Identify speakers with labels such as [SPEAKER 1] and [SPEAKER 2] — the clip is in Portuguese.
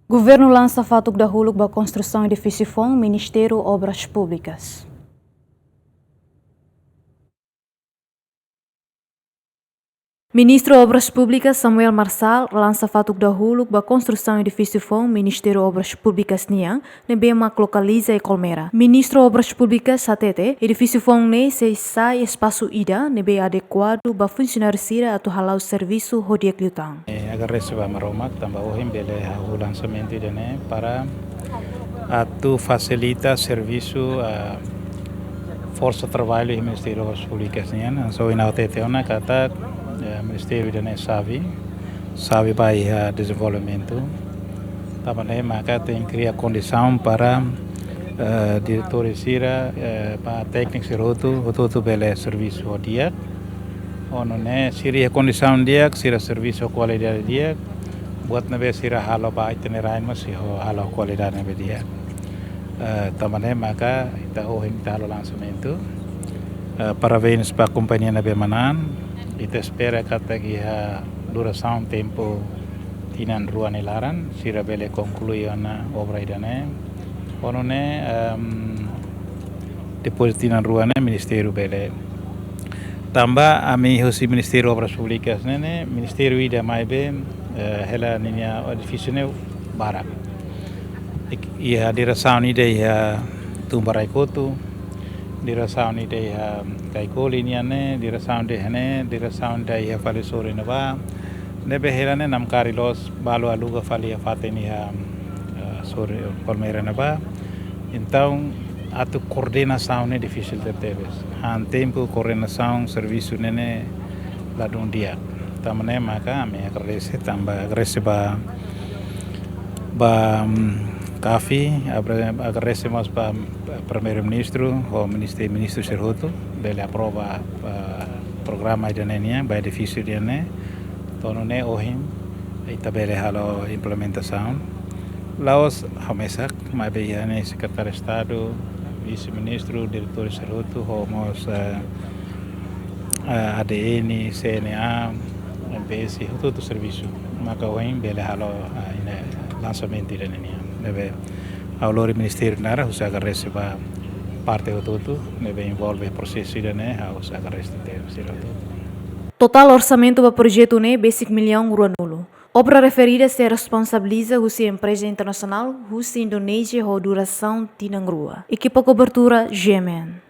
[SPEAKER 1] Governo lança fatuk dahulu para construção edifício FON, Ministério Obras Públicas. Ministro Obras Públicas Samuel Marçal lança fatuk dahulu para construção edifício FON, Ministério Obras Públicas Niang, nebemak localiza e Colmera. Ministro Obras Públicas HTT, edifício FON ne se sai espaço ida, nebe adequado para funcionar sira atau halau serviço hodiak liutang.
[SPEAKER 2] Agar receber maromak tambah ohim bele o lançamento dene para atu facilita serviço força trabalho e Ministério Obras Públicas nian. So ina HTT ona kata Ministério dene sabe para desenvolvimento. Também maka tem cria condição para diretores sira para técnicos roto bele serviço hodiak. Ono ne siri condição dia, sira serviço qualidade dia, buat nabe sira halo ba itinerai masih halo qualidade nabe dia. Também maka ita ohim halo lançamento. Parabéns para a companhia nabe manan. Ita espera kata a duração tempo tinan ruan elaran sira bele conclui ana obra idane. Ono ne depois tinan ruan ministério bele tambah ami hosi Ministério Obras Públicas nene Ministério ida mai be hela ninya edifício ne barak ia dirasaun ida ia tumbarai kotu dirasaun ida ia kaikoli niane dirasaun de hene dirasaun da ia fale sore neba nebe hela ne namkari los balu aluga fale ia fateni sore Palmeira neba então atu coordenação é difícil de ter. Han tempo coordenação serviço nene ladung dia. Tamane maka me agradece tambah agradece ba kafi agradece mas ba primeiro-ministro o ministro Serroto bele aprova programa idane ba edifício idane tonone ohim itabele halo implementação. Laos hamesak mai be yani secretário de Estado vice-ministro, diretor Serroto, homos ADN, CNA, MPS, todo o serviço. Maka oin bele halo lançamento dele nia. Nebe ao Ministério nara usa agarrese ba parte do todo, nebe envolve processo dele, usa agarrese Serroto.
[SPEAKER 1] Total orçamento para projeto ne basic milhão ruanulo. Obra referida se responsabiliza a empresa internacional, a Indonésia, a duração Tinangrua. Equipa cobertura GMN.